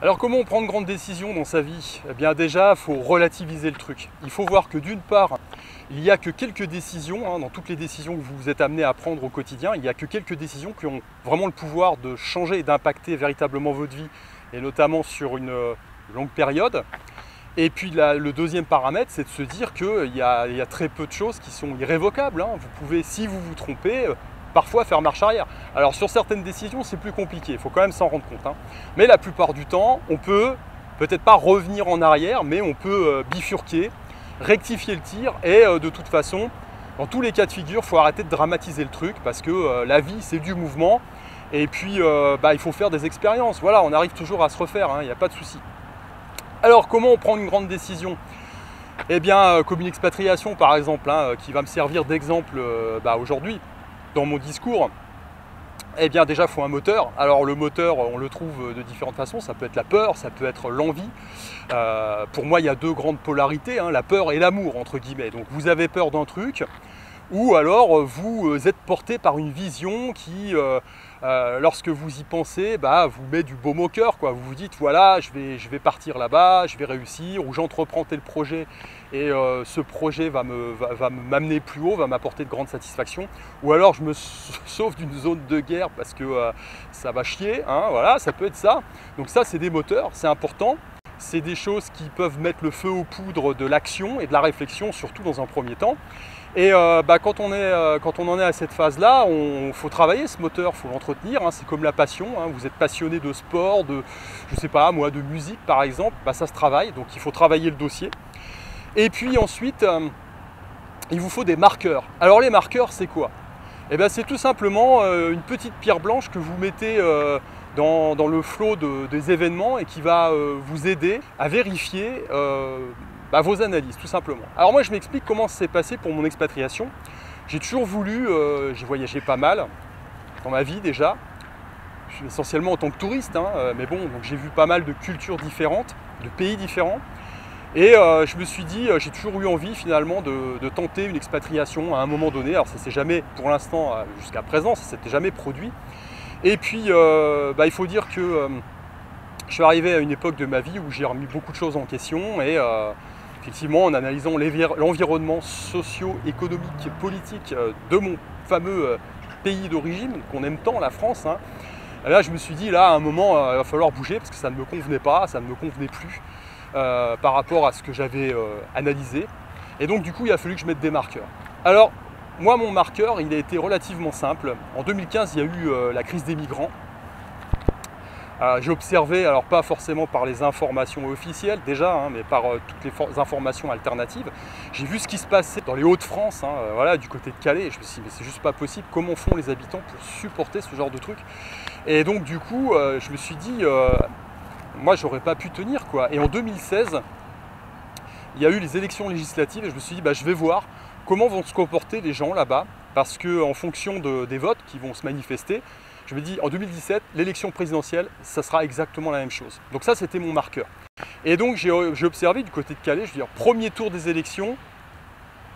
Alors comment on prend de grandes décisions dans sa vie? Eh bien déjà, il faut relativiser le truc. Il faut voir que d'une part, il n'y a que quelques décisions, dans toutes les décisions que vous êtes amené à prendre au quotidien, il n'y a que quelques décisions qui ont vraiment le pouvoir de changer et d'impacter véritablement votre vie, et notamment sur une longue période. Et puis le deuxième paramètre, c'est de se dire qu'il y a très peu de choses qui sont irrévocables. Vous pouvez, si vous vous trompez, parfois faire marche arrière. Alors sur certaines décisions, c'est plus compliqué, il faut quand même s'en rendre compte. Mais la plupart du temps, on peut peut-être pas revenir en arrière, mais on peut bifurquer, rectifier le tir et de toute façon, dans tous les cas de figure, il faut arrêter de dramatiser le truc parce que la vie, c'est du mouvement et puis il faut faire des expériences. Voilà, on arrive toujours à se refaire, il n'y a pas de souci. Alors, comment on prend une grande décision? Eh bien, comme une expatriation par exemple, qui va me servir d'exemple aujourd'hui dans mon discours. Eh bien déjà il faut un moteur. Alors le moteur on le trouve de différentes façons, ça peut être la peur, ça peut être l'envie. Pour moi il y a deux grandes polarités, la peur et l'amour entre guillemets. Donc vous avez peur d'un truc ou alors vous êtes porté par une vision qui, lorsque vous y pensez, vous met du baume au cœur. Vous vous dites voilà je vais partir là-bas, je vais réussir, ou j'entreprends tel projet et ce projet va m'amener plus haut, va m'apporter de grandes satisfactions. Ou alors je me sauve d'une zone de guerre parce que ça va chier, voilà, ça peut être ça. Donc ça c'est des moteurs, c'est important. C'est des choses qui peuvent mettre le feu aux poudres de l'action et de la réflexion, surtout dans un premier temps. Et quand on en est à cette phase-là, il faut travailler ce moteur, il faut l'entretenir. C'est comme la passion. Vous êtes passionné de sport, je sais pas moi, de musique par exemple, ça se travaille. Donc il faut travailler le dossier. Et puis ensuite, il vous faut des marqueurs. Alors les marqueurs, c'est quoi? Eh bien, c'est tout simplement une petite pierre blanche que vous mettez dans le flot des événements et qui va vous aider à vérifier vos analyses, tout simplement. Alors moi, je m'explique comment ça s'est passé pour mon expatriation. J'ai toujours voulu, j'ai voyagé pas mal dans ma vie déjà, essentiellement en tant que touriste, mais bon, donc j'ai vu pas mal de cultures différentes, de pays différents. Et je me suis dit, j'ai toujours eu envie finalement de tenter une expatriation à un moment donné. Alors ça s'est jamais, pour l'instant, jusqu'à présent, ça s'était jamais produit. Et puis, il faut dire que je suis arrivé à une époque de ma vie où j'ai remis beaucoup de choses en question et effectivement, en analysant l'environnement socio-économique, politique de mon fameux pays d'origine, qu'on aime tant, la France, là je me suis dit, là à un moment, il va falloir bouger parce que ça ne me convenait pas, ça ne me convenait plus par rapport à ce que j'avais analysé. Et donc du coup, il a fallu que je mette des marqueurs. Alors, moi, mon marqueur, il a été relativement simple. En 2015, il y a eu la crise des migrants. J'ai observé, alors pas forcément par les informations officielles déjà, mais par toutes les informations alternatives. J'ai vu ce qui se passait dans les Hauts-de-France, voilà, du côté de Calais. Et je me suis dit, mais c'est juste pas possible. Comment font les habitants pour supporter ce genre de truc? Et donc du coup, je me suis dit, moi, j'aurais pas pu tenir quoi. Et en 2016, il y a eu les élections législatives et je me suis dit, je vais voir comment vont se comporter les gens là-bas, parce qu'en fonction des votes qui vont se manifester, je me dis en 2017, l'élection présidentielle, ça sera exactement la même chose. Donc ça, c'était mon marqueur. Et donc j'ai observé du côté de Calais, je veux dire, premier tour des élections,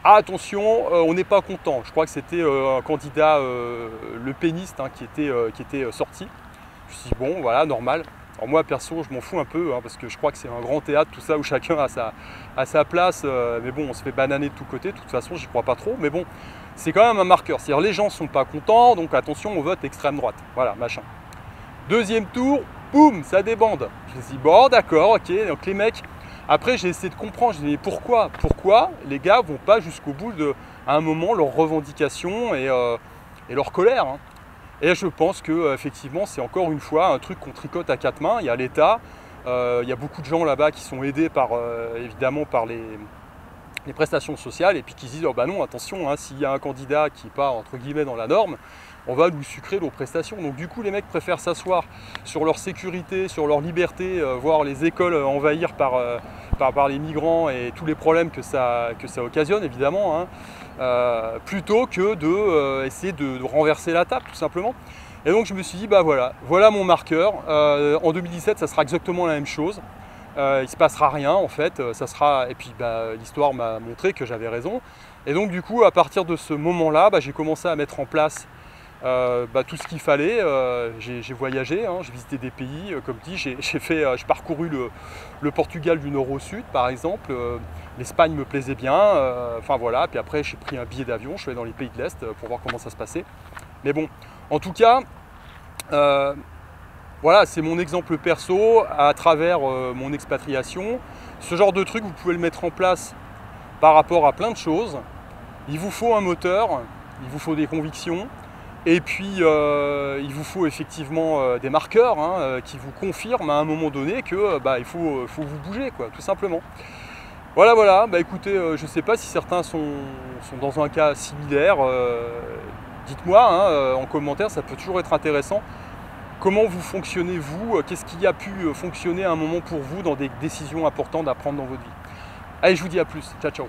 attention, on n'est pas content. Je crois que c'était un candidat le péniste qui était sorti. Je me suis dit, bon, voilà, normal. Alors moi, perso, je m'en fous un peu, parce que je crois que c'est un grand théâtre, tout ça, où chacun a sa place. Mais bon, on se fait bananer de tous côtés. De toute façon, j'y crois pas trop. Mais bon, c'est quand même un marqueur. C'est-à-dire, les gens sont pas contents, donc attention, on vote extrême droite. Voilà, machin. Deuxième tour, boum, ça débande. Je me suis dit, bon, d'accord, ok. Donc les mecs, après, j'ai essayé de comprendre. Je me suis dit, mais pourquoi les gars vont pas jusqu'au bout à un moment, leurs revendications et leur colère, Et je pense que effectivement, c'est encore une fois un truc qu'on tricote à quatre mains. Il y a l'État, il y a beaucoup de gens là-bas qui sont aidés évidemment par les prestations sociales et puis qui se disent, oh bah non, attention, s'il y a un candidat qui n'est pas entre guillemets dans la norme, on va nous sucrer nos prestations. Donc du coup, les mecs préfèrent s'asseoir sur leur sécurité, sur leur liberté, voir les écoles envahir par les migrants et tous les problèmes que ça occasionne évidemment, plutôt que d'essayer de renverser la table tout simplement. Et donc je me suis dit, voilà mon marqueur. En 2017, ça sera exactement la même chose. Il ne se passera rien en fait. Et puis l'histoire m'a montré que j'avais raison. Et donc du coup, à partir de ce moment-là, j'ai commencé à mettre en place tout ce qu'il fallait. J'ai voyagé, hein, j'ai visité des pays, comme dit, j'ai parcouru le Portugal du nord au sud par exemple, l'Espagne me plaisait bien, enfin voilà, puis après j'ai pris un billet d'avion, je suis allé dans les pays de l'Est pour voir comment ça se passait. Mais bon, en tout cas, voilà, c'est mon exemple perso à travers mon expatriation. Ce genre de truc, vous pouvez le mettre en place par rapport à plein de choses. Il vous faut un moteur, il vous faut des convictions, et puis il vous faut effectivement des marqueurs hein, qui vous confirment à un moment donné que il faut vous bouger, quoi, tout simplement. Voilà, voilà, écoutez, je ne sais pas si certains sont dans un cas similaire, dites-moi hein, en commentaire, ça peut toujours être intéressant. Comment vous fonctionnez vous? Qu'est-ce qui a pu fonctionner à un moment pour vous dans des décisions importantes à prendre dans votre vie? Allez, je vous dis à plus. Ciao, ciao.